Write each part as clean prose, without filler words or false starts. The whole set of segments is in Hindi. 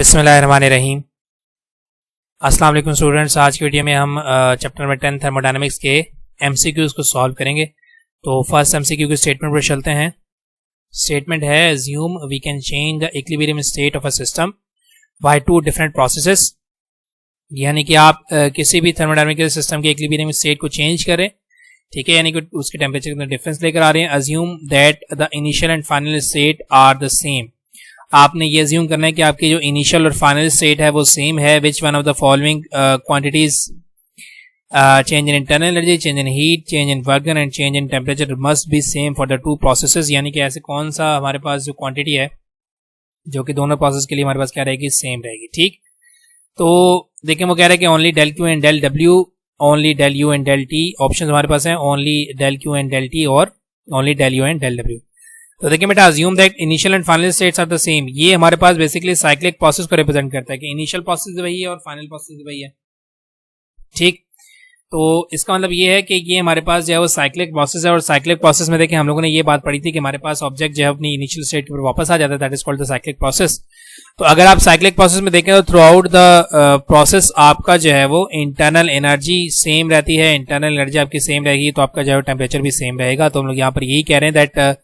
बिस्मिल्लाहिर्रहमानिर्रहीम। अस्सलाम वालेकुम स्टूडेंट्स। आज की वीडियो में हम चैप्टर नंबर 10 थर्मोडायनेमिक्स के एमसीक्यूज को सॉल्व करेंगे। तो फर्स्ट एमसीक्यू के स्टेटमेंट पर चलते हैं। स्टेटमेंट है assume we can change the equilibrium state of a system by two different processes. यानी कि आप किसी भी थर्मोडायनेमिकल सिस्टम के इक्विलिब्रियम स्टेट को चेंज करें, ठीक है, यानी कि उसके टेम्परेचर में डिफरेंस लेकर आ रहे हैं। Assume that the initial and final state are the same. आपने ये अज्यूम करना है कि आपकी जो इनिशियल और फाइनल स्टेट है वो सेम है। Which one of the following quantities change in internal energy, change in heat, change in work done and change in temperature must B same for the two processes. यानी कि ऐसे कौन सा हमारे पास जो क्वांटिटी है जो कि दोनों प्रोसेस के लिए हमारे पास क्या रहेगी, सेम रहेगी। ठीक, तो देखिए वो कह रहे हैं कि only del Q and del W, only del U and del T. Option हमारे पास है only del Q and del T और only del U and del W. तो देखिए बेटा assume that initial and final states are the same. ये हमारे पास बेसिकली साइक्लिक प्रोसेस को रिप्रेजेंट करता है कि इनिशियल प्रोसेस वही है और फाइनल प्रोसेस वही है। ठीक, तो इसका मतलब ये है कि ये हमारे पास जो है वो साइक्लिक प्रोसेस है। और साइक्लिक प्रोसेस में देखिए हम लोगों ने ये बात पढ़ी थी कि हमारे पास ऑब्जेक्ट जो है अपनी इनिशियल स्टेट पर वापस आ जाता है, that is called the cyclic process. तो अगर आप साइक्लिक प्रोसेस में देखें तो थ्रू आउट द प्रोसेस आपका जो है वो इंटरनल एनर्जी सेम रहती है। इंटरनल एनर्जी आपकी सेम रहेगी तो आपका जो है टेम्परेचर भी सेम रहेगा। तो हम लोग यहाँ पर यही कह रहे हैं that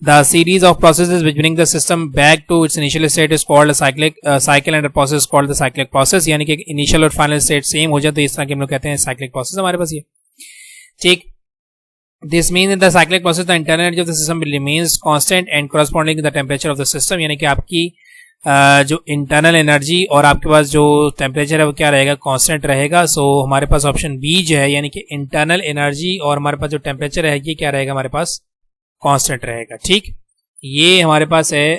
the series of processes which bring the system back to its initial state is called a cycle and a process is called the cyclic process। यानी कि initial और final state सेम हो जाए तो इस तरह के हम लोग कहते हैं cyclic process हमारे पास ये। ठीक, this means in the cyclic process the internal energy of the system remains constant and corresponding to the temperature of the system। यानी कि आपकी जो इंटरनल एनर्जी और आपके पास जो टेम्परेचर है वो क्या रहेगा, कांस्टेंट रहेगा। सो हमारे पास ऑप्शन बी जो है यानी कि इंटरनल एनर्जी और हमारे पास जो टेम्परेचर है ये क्या रहेगा, हमारे पास कांस्टेंट रहेगा। ठीक, ये हमारे पास है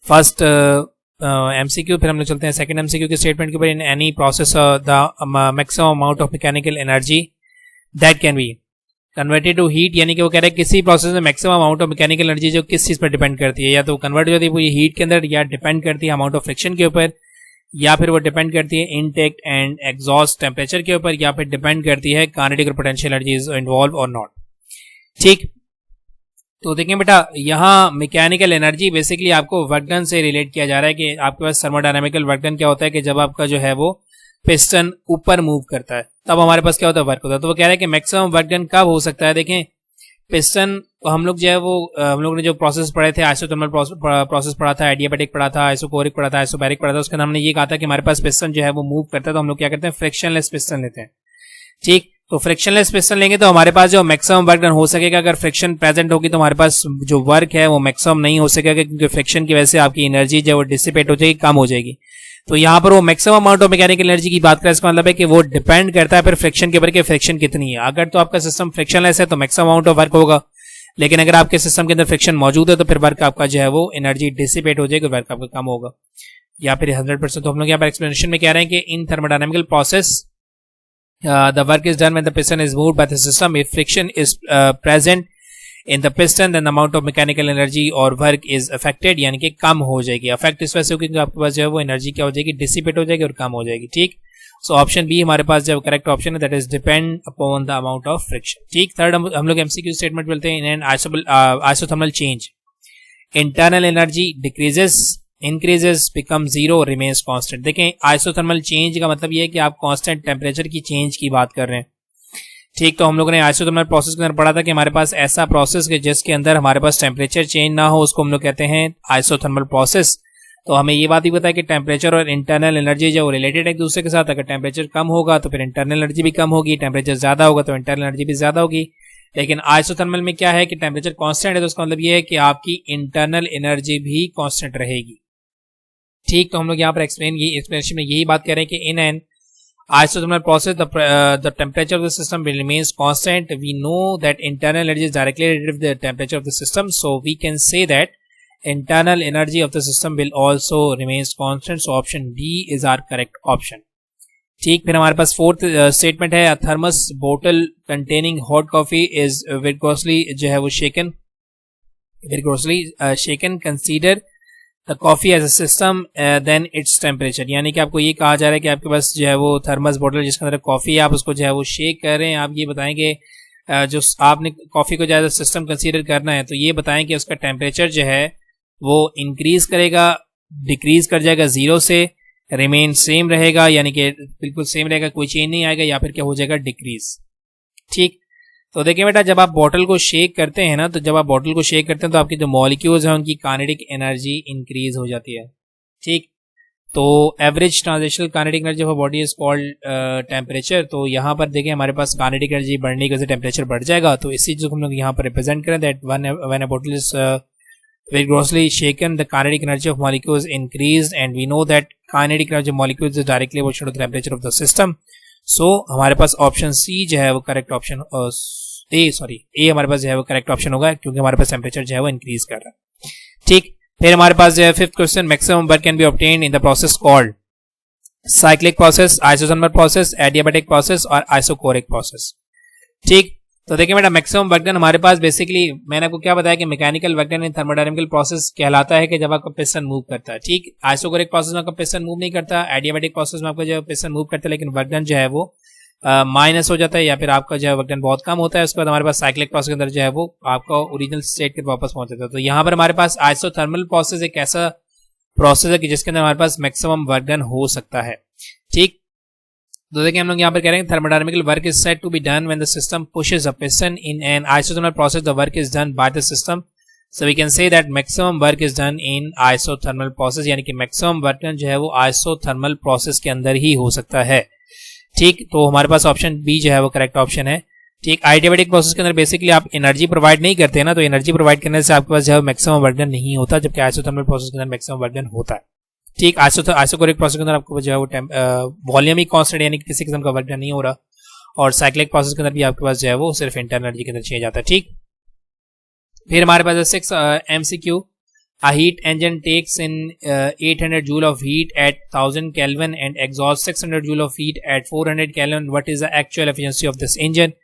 फर्स्ट एमसीक्यू। फिर हम लोग चलते हैं सेकंड एमसीक्यू के स्टेटमेंट के ऊपर। In any process the maximum amount of mechanical energy that can be converted to heat. यानी कि वो कह रहे हैं किसी प्रोसेस में maximum amount of mechanical energy जो किस चीज पर डिपेंड करती है, या तो कन्वर्ट हो जाती है वो हीट के अंदर, या डिपेंड करती है अमाउंट ऑफ फ्रिक्शन के ऊपर, या फिर वो डिपेंड करती है इनटेक एंड एग्जॉस्ट टेम्परेचर के ऊपर, या फिर डिपेंड करती है काइनेटिक और पोटेंशियल एनर्जी इज इन्वॉल्व और नॉट। ठीक, तो देखें बेटा यहाँ मैकेनिकल एनर्जी बेसिकली आपको वर्क डन से रिलेट किया जा रहा है कि आपके पास थर्मोडायनामिकल वर्क डन क्या होता है कि जब आपका जो है वो पिस्टन ऊपर मूव करता है तब हमारे पास क्या होता है, वर्क होता है। तो वो कह रहे हैं कि मैक्सिमम वर्क डन कब हो सकता है। देखें पिस्टन हम लोग जो है वो हम लोग ने जो प्रोसेस पढ़े थे, आइसोथर्मल प्रोसेस पढ़ा था, एडियाबैटिक पढ़ा था, आइसोकोरिक पढ़ा था, आइसोबैरिक पढ़ा था। उसके अंदर हमने ये कहा था कि हमारे पास पिस्टन जो है वो मूव करता है तो हम लोग क्या करते हैं, फ्रिक्शनलेस पिस्टन लेते हैं। ठीक, तो फ्रिक्शनलेस पिस्टन लेंगे तो हमारे पास जो मैक्सिमम वर्क डन हो सकेगा। अगर फ्रिक्शन प्रेजेंट होगी तो हमारे पास जो वर्क है वो मैक्सिमम नहीं हो सकेगा क्योंकि फ्रिक्शन की वजह से आपकी एनर्जी जो वो डिसिपेट हो जाएगी, कम हो जाएगी। तो यहाँ पर वो maximum amount of mechanical energy की बात करें, इसका मतलब है कि वो डिपेंड करता है फिर फ्रिक्शन के ऊपर कि फ्रिक्शन कितनी है। अगर तो आपका सिस्टम फ्रिक्शनलेस है तो मैक्सिमम अमाउंट ऑफ वर्क होगा, लेकिन अगर आपके सिस्टम के अंदर फ्रिक्शन मौजूद है तो फिर वर्क आपका जो है वो एनर्जी डिसिपेट हो जाएगी, वर्क आपका कम होगा या फिर 100%। तो हम लोग यहाँ पर एक्सप्लेनेशन में कह रहे हैं कि इन thermodynamical process the work is done when the piston is moved by the system. If friction is present in the piston then the amount of mechanical energy or work is affected, यानी कि कम हो जाएगी। अफेक्ट इस वजह से क्योंकि आपके पास जो है वो एनर्जी क्या हो जाएगी, डिसिपेट हो जाएगी और कम हो जाएगी। ठीक, सो ऑप्शन बी हमारे पास जो करेक्ट ऑप्शन है that is depend upon the amount of friction. ठीक, थर्ड हम लोग एमसीक्यू स्टेटमेंट बोलते हैं। इन an isothermal change internal energy decreases, increases, become zero, remains constant. देखें आइसोथर्मल चेंज का मतलब ये है कि आप कांस्टेंट टेम्परेचर की चेंज की बात कर रहे हैं। ठीक, तो हम लोगों ने आइसोथर्मल प्रोसेस के अंदर पढ़ा था कि हमारे पास ऐसा प्रोसेस है जिसके अंदर हमारे पास टेम्परेचर चेंज ना हो उसको हम लोग कहते हैं आइसोथर्मल प्रोसेस। तो हमें ये बात भी पता है कि टेम्परेचर और इंटरनल एनर्जी जो रिलेटेड है एक दूसरे के साथ। अगर टेम्परेचर कम होगा तो फिर इंटरनल एनर्जी भी कम होगी, टेम्परेचर ज्यादा होगा तो इंटरनल एनर्जी भी ज्यादा होगी। लेकिन आइसोथर्मल में क्या है कि टेम्परेचर कांस्टेंट है तो उसका मतलब ये है कि आपकी इंटरनल एनर्जी भी कांस्टेंट रहेगी। ठीक, तो हम लोग यहाँ पर एक्सप्लेनेशन में यही बात कर रहे हैं कि in an isothermal process the temperature of the system will remains constant. We know that internal energy is directly related with the temperature of the system, so we can say that internal energy of the system will also remains constant. So option D is our correct option. ठीक, फिर हमारे पास फोर्थ स्टेटमेंट है, थर्मस बोतल containing hot coffee is vigorously जो है वो shaken, consider the coffee as a system then its temperature. यानी कि आपको ये कहा जा रहा है कि आपके पास जो है वो थर्मस बोतल जिसके अंदर कॉफी है, आप उसको जो है वो शेक कर रहे हैं। आप ये बताएंगे जो आपने कॉफी को जो है सिस्टम कंसीडर करना है तो ये बताएं कि उसका टेम्परेचर जो है वो इंक्रीज करेगा डिक्रीज कर जाएगा 0 से, रिमेन सेम रहेगा यानी कि बिल्कुल सेम रहेगा, कोई चेंज नहीं आएगा, या फिर क्या हो जाएगा डिक्रीज। ठीक, तो देखिए बेटा जब आप बॉटल को शेक करते हैं ना, तो जब आप बॉटल को शेक करते हैं तो आपके जो मॉलिक्यूल्स हैं उनकी काइनेटिक एनर्जी इंक्रीज हो जाती है। ठीक, तो average transitional kinetic energy of body is called temperature. तो यहाँ पर देखिए हमारे पास काइनेटिक एनर्जी बढ़ने की वजह से टेम्परेचर बढ़ जाएगा। तो इसी चीज को हम लोग यहाँ पर रिप्रेजेंट करें that when a bottle is vigorously shaken, the kinetic energy of molecules increased, and we know that kinetic energy of molecules is directly proportional to the temperature of the system. So हमारे पास ऑप्शन सी जो है वो करेक्ट ऑप्शन, ए हमारे पास जो है वो करेक्ट ऑप्शन होगा क्योंकि हमारे पास टेम्परेचर जो है वो इंक्रीज कर रहा है। ठीक, फिर हमारे पास जो है fifth question, maximum work can be obtained in the process called cyclic process, isothermal process, adiabatic process और आइसोकोरिक प्रोसेस। ठीक, तो देखिए बेटा मैक्सिमम वर्क डन हमारे पास बेसिकली मैंने आपको क्या बताया कि mechanical work done in thermodynamical process कहलाता है कि जब आपका पिस्टन मूव करता है। ठीक, आइसोकोरिक प्रोसेस में आपका पिस्टन मूव नहीं करता, एडियाबैटिक प्रोसेस में आपका जो पिस्टन मूव करता है लेकिन वर्क डन जो है वो माइनस हो जाता है या फिर आपका जो है वर्क डन बहुत कम होता है। उसके बाद हमारे पास साइक्लिक प्रोसेस के अंदर जो है वो आपका ओरिजिनल स्टेट के वापस पहुंच जाता है। तो यहाँ पर हमारे पास आइसोथर्मल प्रोसेस एक ऐसा प्रोसेस है कि जिसके अंदर हमारे पास मैक्सिमम वर्क डन हो सकता है। ठीक, तो देखिए हम लोग यहाँ पर कह रहे हैं thermodynamical work is said to be done when the system pushes a piston in an isothermal process, the work is done by the system. So we can say that maximum work is done in isothermal process, यानी कि मैक्सिमम वर्क डन जो है वो आइसोथर्मल प्रोसेस के अंदर ही हो सकता है। ठीक, तो हमारे पास ऑप्शन बी जो है वो करेक्ट ऑप्शन है। ठीक, एडियाबैटिक प्रोसेस के अंदर बेसिकली आप एनर्जी प्रोवाइड नहीं करते हैं ना, तो एनर्जी प्रोवाइड करने से आपके पास जो है मैक्सिमम वर्क डन नहीं होता, जबकि आइसोथर्मल प्रोसेस के अंदर मैक्सिमम वर्क डन होता है। ठीक, आइसोकोरिक प्रोसेस के अंदर आपको जो है वो वॉल्यूम ही कांस्टेंट यानी कि किसी किस्म का वर्क डन नहीं हो रहा, और साइक्लिक प्रोसेस के अंदर भी आपके पास जो है वो सिर्फ इंटरनल एनर्जी के अंदर चेंज आता है। ठीक, फिर हमारे पास 6 MCQ, a heat engine takes in 800 joule of heat at 1000 Kelvin and exhausts 600 joule of heat at 400 Kelvin. What is the actual efficiency of this engine?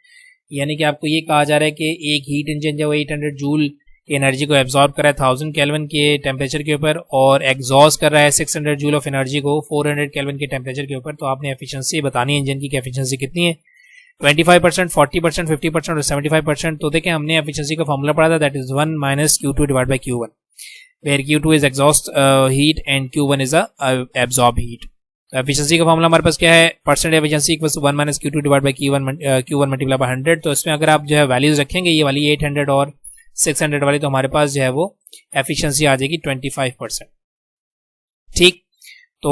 यानी कि आपको ये कहा जा रहा है कि एक हीट इंजन जो 800 जूल एनर्जी को एब्जॉर्ब कर रहा है 1000 केल्विन के टेम्परेचर के ऊपर और एग्जॉस्ट कर रहा है 600 जूल ऑफ एनर्जी को 400 केल्विन के टेम्परेचर के ऊपर। तो आपने एफिशिएंसी बतानी है इंजन की एफिशिएंसी कितनी है, 25%, 40%, 50% और 75%। तो देखें हमने एफिशिएंसी का फॉर्मूला पढ़ा था, that is 1 - Q2 divide by Q1, where Q2 is exhaust heat and Q1 is absorb heat. तो एफिशिएंसी का फॉर्मूला हमारे पास क्या है, percent efficiency equals to 1 - Q2 divide by Q1 multiply by 100। तो इसमें अगर आप जो है वैल्यूज रखेंगे ये वाली 800 और 600 वाली, तो हमारे पास जो है वो एफिशिएंसी आ जाएगी 25%। ठीक, तो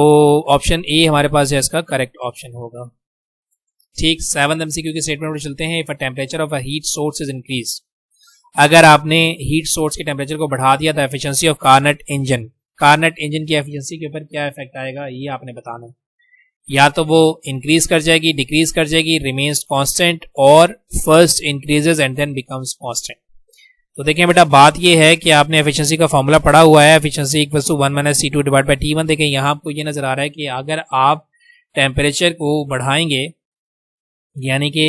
ऑप्शन ए हमारे पास जो है इसका करेक्ट ऑप्शन होगा। ठीक, 7th MCQ के स्टेटमेंट पर चलते हैं। If a temperature of a heat source is increase, अगर आपने हीट सोर्स के टेम्परेचर को बढ़ा दिया तो एफिशिएंसी ऑफ कार्नेट इंजन की एफिशिएंसी के ऊपर क्या इफेक्ट आएगा ये आपने बताना है। या तो वो इंक्रीज कर जाएगी, डिक्रीज कर जाएगी, रिमेन्स कांस्टेंट, और first increases and then becomes constant. तो देखिए बेटा बात ये है कि आपने एफिशिएंसी का फॉर्मूला पढ़ा हुआ है, efficiency equals to 1 - C2 divide by T1। देखिए यहाँ आपको ये नजर आ रहा है कि अगर आप टेम्परेचर को बढ़ाएंगे यानी कि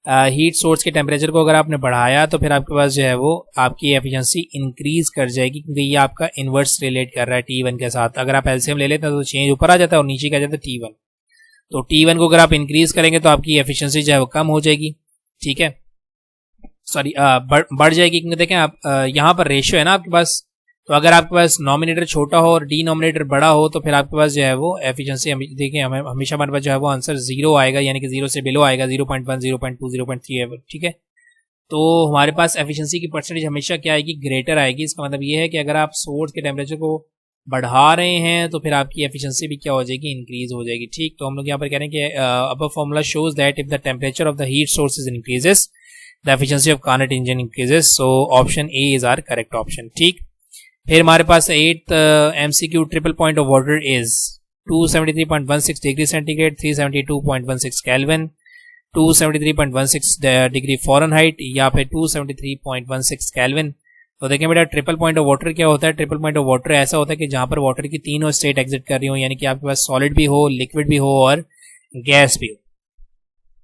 हीट सोर्स के टेम्परेचर को अगर आपने बढ़ाया तो फिर आपके पास जो है वो आपकी एफिशिएंसी इंक्रीज कर जाएगी, क्योंकि ये आपका इन्वर्स रिलेट कर रहा है T1 के साथ। अगर आप एलसीएम ले लेते हैं तो चेंज ऊपर आ जाता है और नीचे का जाता है T1। तो T1 को अगर आप इंक्रीज करेंगे तो आपकी एफिशिएंसी जो है वो कम हो जाएगी। ठीक है, सॉरी बढ़ जाएगी, क्योंकि देखें आप यहाँ पर रेशियो है ना आपके पास, तो अगर आपके पास नॉमिनेटर छोटा हो और डिनोमिनेटर बड़ा हो तो फिर आपके पास जो है वो एफिशिएंसी देखिए हमेशा हमारे पास जो है वो आंसर 0 आएगा, यानी कि 0 से बिलो आएगा, 0.1, 0.2, 0.3 है। ठीक है, तो हमारे पास एफिशिएंसी की परसेंटेज हमेशा क्या आएगी, ग्रेटर आएगी। इसका मतलब ये है कि अगर आप सोर्स के टेम्परेचर को बढ़ा रहे हैं तो फिर आपकी एफिशिएंसी भी क्या हो जाएगी, इंक्रीज हो जाएगी। ठीक, तो हम लोग यहाँ पर कह रहे हैं कि above formula shows that if the temperature of the heat sources increases the efficiency of Carnot engine increases. So option A is our correct option. ठीक, फिर हमारे पास 8th MCQ, triple point of water is 273.16 degree centigrade, 372.16 kelvin, 273.16 degree Fahrenheit या फिर 273.16 केल्विन। तो देखें बेटा ट्रिपल पॉइंट ऑफ वाटर क्या होता है, ट्रिपल पॉइंट ऑफ वाटर ऐसा होता है कि जहां पर वाटर की तीनों स्टेट एग्जिट कर रही हो, यानी कि आपके पास सॉलिड भी हो, लिक्विड भी हो और गैस भी हो।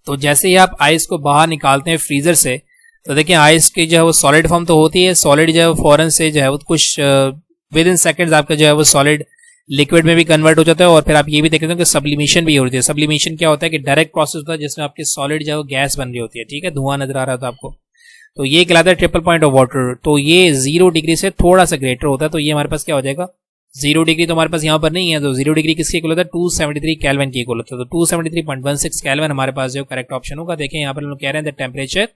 तो जैसे ही आप आइस को बाहर निकालते हैं फ्रीजर से, तो देखिए आइस की जो है वो सॉलिड फॉर्म तो होती है, सॉलिड जो है वो फौरन से जो है वो कुछ विद इन सेकेंड्स आपका जो है वो सॉलिड लिक्विड में भी कन्वर्ट हो जाता है। और फिर आप ये भी देखते हैं कि सब्लिमेशन भी होती है। सब्लिमेशन क्या होता है कि डायरेक्ट प्रोसेस होता है जिसमें आपकी सॉलिड जो है वो गैस बन रही होती है। ठीक है, धुआं नजर आ रहा था आपको, तो ये कहलाता है ट्रिपल पॉइंट ऑफ वाटर। तो ये 0 डिग्री से थोड़ा सा ग्रेटर होता है, तो ये हमारे पास क्या हो जाएगा, 0 डिग्री तो हमारे पास यहाँ पर नहीं है, तो 0 डिग्री किसके इक्वल होता है, 273 केल्विन के इक्वल होता है, तो 273.16 केल्विन हमारे पास जो करेक्ट ऑप्शन होगा। देखें यहाँ पर हम लोग कह रहे हैं the temperature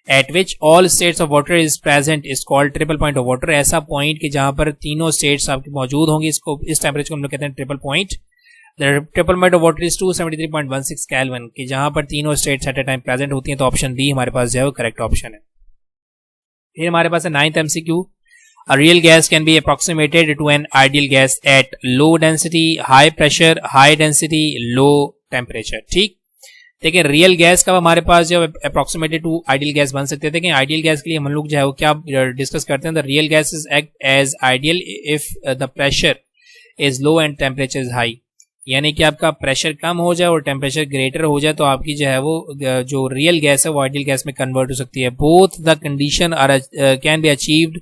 at which all states of water is present is called triple point of water. ऐसा पॉइंट कि जहां पर तीनों स्टेट्स आपके मौजूद होंगी, इसको इस टेम्परेचर को हम लोग कहते हैं triple point. The triple point of water is 273.16 kelvin, कि जहां पर तीनों states at a time present होती हैं, तो ऑप्शन बी हमारे पास जो है वो करेक्ट ऑप्शन है। फिर हमारे पास है 9th MCQ, a real gas can be approximated to an ideal gas at low density, high pressure, high density, low temperature। ठीक, देखिए रियल गैस का हमारे पास जो अप्रोक्सीमेटेड टू आइडियल गैस बन सकते हैं। देखिए आइडियल गैस के लिए हम लोग जो है वो क्या डिस्कस करते हैं, the real gas is act as ideal if the pressure is low and temperature is high, यानी कि आपका प्रेशर कम हो जाए और टेम्परेचर ग्रेटर हो जाए तो आपकी जो है वो जो रियल गैस है वो आइडियल गैस में कन्वर्ट हो सकती है। Both the condition are can be achieved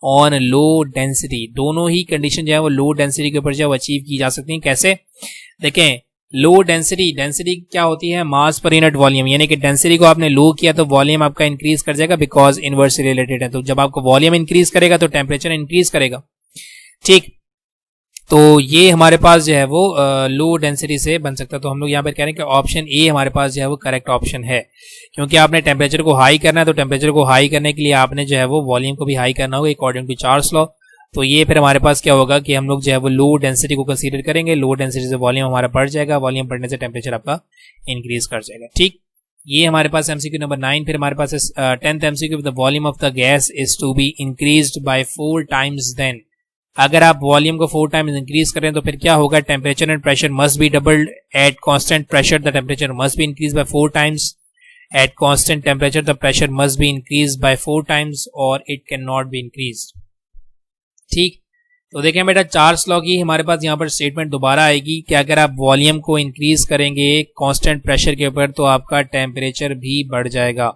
on low density, दोनों ही कंडीशन जो है वो लो डेंसिटी के ऊपर जो है अचीव की जा सकती हैं। कैसे, देखें लो डेंसिटी, डेंसिटी क्या होती है, मास पर यूनिट वॉल्यूम, यानी कि डेंसिटी को आपने लो किया तो वॉल्यूम आपका इंक्रीज कर जाएगा, बिकॉज इनवर्स रिलेटेड है। तो जब आपको वॉल्यूम इंक्रीज करेगा तो टेम्परेचर इंक्रीज करेगा। ठीक, तो ये हमारे पास जो है वो लो डेंसिटी से बन सकता है। तो हम लोग यहाँ पर कह रहे हैं कि ऑप्शन ए हमारे पास जो है वो करेक्ट ऑप्शन है, क्योंकि आपने टेम्परेचर को हाई करना है, तो टेम्परेचर को हाई करने के लिए आपने जो है वो वॉल्यूम को भी हाई करना होगा अकॉर्डिंग टू चार्ल्स लॉ। तो ये फिर हमारे पास क्या होगा कि हम लोग जो है वो लो डेंसिटी को कंसीडर करेंगे, लो डेंसिटी से वॉल्यूम हमारा बढ़ जाएगा, वॉल्यूम बढ़ने से टेम्परेचर आपका इंक्रीज कर जाएगा। ठीक, ये हमारे पास MCQ नंबर 9। फिर हमारे पास 10th MCQ, the volume of the gas is to be increased by 4 times then, अगर आप वॉल्यूम को 4 टाइम्स इंक्रीज करें तो फिर क्या होगा, temperature and pressure must be doubled at constant pressure, the temperature must be increase by 4 times at constant temperature, the pressure must be increase by 4 times और it can not be increase. ठीक, तो देखें बेटा चार्ल्स लॉ की हमारे पास यहाँ पर स्टेटमेंट दोबारा आएगी कि अगर आप वॉल्यूम को इंक्रीज करेंगे कांस्टेंट प्रेशर के ऊपर तो आपका टेम्परेचर भी बढ़ जाएगा।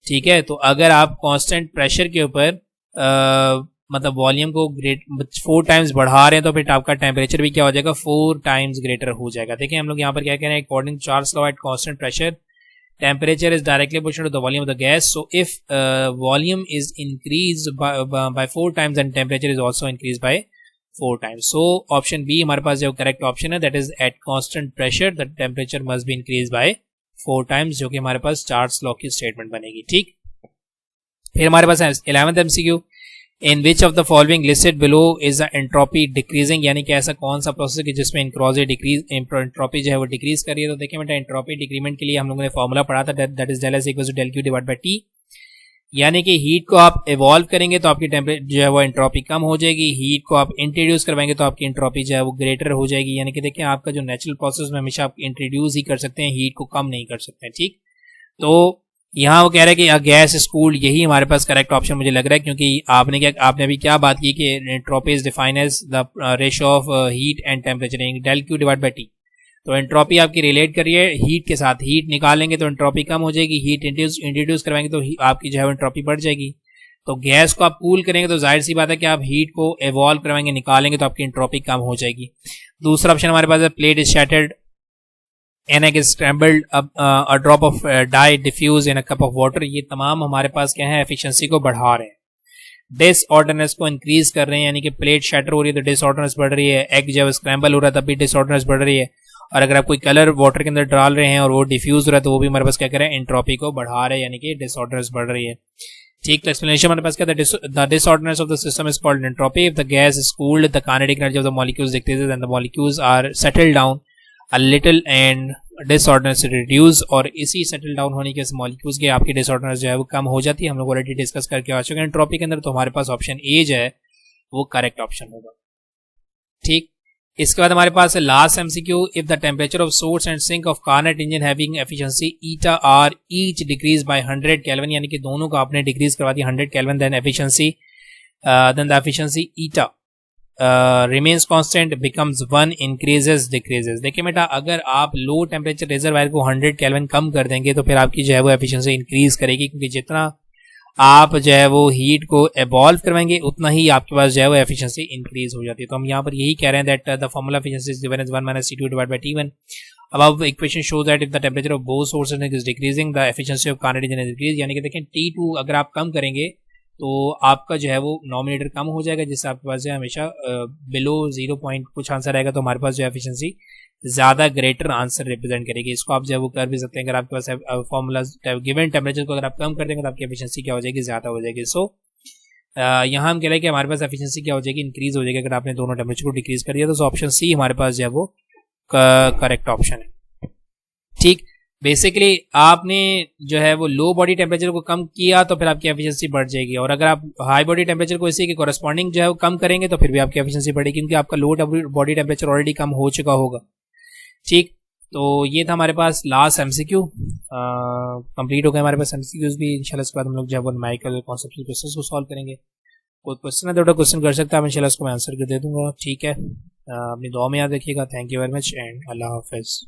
ठीक है, तो अगर आप कांस्टेंट प्रेशर के ऊपर मतलब वॉल्यूम को 4 टाइम्स बढ़ा रहे हैं तो फिर आपका टेम्परेचर भी क्या हो जाएगा, 4 टाइम्स ग्रेटर हो जाएगा। देखिए हम लोग यहाँ पर क्या कह रहे हैं, according to Charles law at constant pressure temperature is directly proportional to the volume of the gas, so if volume is increased by 4 times and temperature is also increased by 4 times, so option B हमारे पास जो करेक्ट ऑप्शन है, that is at constant pressure the temperature must be increased by 4 times, जो कि हमारे पास चार्ल्स लॉ की स्टेटमेंट बनेगी। ठीक, फिर हमारे पास 11th MCQ, in which of the following listed below is entropy decreasing, यानी कि ऐसा कौन सा प्रोसेस है जिसमें एंट्रोपी जो है वो डिक्रीज कर रही है। तो देखिए बेटा एंट्रोपी डिक्रीमेंट के लिए हम लोगों ने फॉर्मूला पढ़ा था, that is del S equals to del Q divided by T, यानी कि हीट को आप इवॉल्व करेंगे तो आपकी टेम्परेचर जो है वो एंट्रोपी कम हो जाएगी, हीट को आप इंट्रोड्यूस करवाएंगे तो आपकी एंट्रोपी जो है वो ग्रेटर हो जाएगी। यानी कि देखिए आपका जो नेचुरल प्रोसेस में हमेशा आप इंट्रोड्यूस ही कर सकते हैं, हीट को कम नहीं कर सकते हैं। ठीक, तो यहाँ वो कह रहे हैं कि गैस इज कूल्ड, यही हमारे पास करेक्ट ऑप्शन मुझे लग रहा है, क्योंकि आपने अभी क्या बात की कि entropy is defined as the ratio of heat and temperature del Q divided by T। तो एंट्रोपी आपकी रिलेट करिए हीट के साथ, हीट निकालेंगे तो एंट्रोपी कम हो जाएगी, हीट इंट्रोड्यूस करवाएंगे तो आपकी जो है एंट्रोपी बढ़ जाएगी। तो गैस को आप कूल करेंगे तो जाहिर सी बात है कि आप हीट को इवॉल्व करवाएंगे, निकालेंगे तो आपकी एंट्रोपी कम हो जाएगी। दूसरा ऑप्शन हमारे पास है plate is shattered, an egg is scrambled, a drop of dye diffused in a cup of water, ये तमाम हमारे पास क्या है, एफिशिएंसी को बढ़ा रहे हैं, डिसऑर्डरनेस को इंक्रीज कर रहे हैं, यानी कि प्लेट शैटर हो रही है तो डिसऑर्डरनेस बढ़ रही है, एग जब स्क्रैम्बल हो रहा है तब भी डिसऑर्डरनेस बढ़ रही है, और अगर आप कोई कलर वाटर के अंदर डाल रहे हैं और वो डिफ्यूज हो रहा है तो वो भी हमारे पास क्या कर रहे हैं, एंट्रोपी को बढ़ा रहे हैं, यानी कि डिसऑर्डरनेस बढ़ रही है। ठीक, तो एक्सप्लेनेशन हमारे पास क्या था, the disorderness of the system is called entropy, if the gas is cooled the kinetic energy of the molecules decreases and the molecules are settle down a little and disorderness reduce, और इसी सेटल डाउन होने के मॉलिक्यूल्स के आपकी डिसऑर्डरनेस जो है वो कम हो जाती है। हम लोग ऑलरेडी डिस्कस करके आ चुके हैं एंट्रोपी के अंदर, तो हमारे पास ऑप्शन ए जो है वो करेक्ट ऑप्शन होगा। ठीक, इसके बाद हमारे पास last MCQ, if the temperature of source and sink of Carnot engine having efficiency eta are each decrease by 100 kelvin, यानी कि दोनों को आपने डिक्रीज करवा दिया 100 kelvin, then the efficiency eta remains constant becomes 1 increases decreases। देखिए बेटा अगर आप लो टेम्परेचर रिजर्वायर को 100 केल्विन कम कर देंगे तो फिर आपकी जो है वो एफिशिएंसी इंक्रीज करेगी, क्योंकि जितना आप जो है वो हीट को एवॉल्व करवाएंगे उतना ही आपके पास जो है वो एफिशिएंसी इंक्रीज हो जाती है। तो हम यहाँ पर यही कह रहे हैं that the formula efficiency is given as 1 - C2 divided by T1। Above equation shows that if the temperature of both sources is decreasing the efficiency of carnot engine is decreased, यानी कि देखें T2 अगर आप कम करेंगे तो आपका जो है वो नॉमिनेटर कम हो जाएगा, जिससे आपके पास जो है हमेशा बिलो 0 पॉइंट कुछ आंसर आएगा, तो हमारे पास जो है एफिशिएंसी ज़्यादा ग्रेटर आंसर रिप्रेजेंट करेगी। इसको आप जो है वो कर भी सकते हैं, अगर आपके पास फॉर्मूला गिवन टेम्परेचर को अगर आप कम कर देंगे तो आपकी एफिशिएंसी क्या हो जाएगी, ज़्यादा हो जाएगी। सो यहाँ हम कह रहे हैं कि हमारे पास एफिशिएंसी क्या हो जाएगी, इंक्रीज हो जाएगी अगर आपने दोनों टेम्परेचर को डिक्रीज कर दिया। तो ऑप्शन सी हमारे पास जो है वो करेक्ट ऑप्शन है। ठीक, बेसिकली आपने जो है वो लो बॉडी टेम्परेचर को कम किया तो फिर आपकी एफिशिएंसी बढ़ जाएगी, और अगर आप हाई बॉडी टेम्परेचर को इसी के कॉरेस्पॉन्डिंग जो है वो कम करेंगे तो फिर भी आपकी एफिशिएंसी बढ़ेगी, क्योंकि आपका लो बॉडी टेम्परेचर ऑलरेडी कम हो चुका होगा। ठीक, तो ये था हमारे पास लास्ट एमसीक्यू। कंप्लीट हो गए हमारे पास एमसीक्यूज भी। इंशाल्लाह इसके बाद हम लोग जो है वो न्यूमेरिकल कॉन्सेप्चुअल क्वेश्चंस को सॉल्व करेंगे। कोई क्वेश्चन है तो क्वेश्चन कर सकता है, इंशाल्लाह उसको मैं आंसर कर दे दूंगा। ठीक है, अपनी दुआ में याद रखिएगा। Thank you very much and अल्लाह हाफिज़।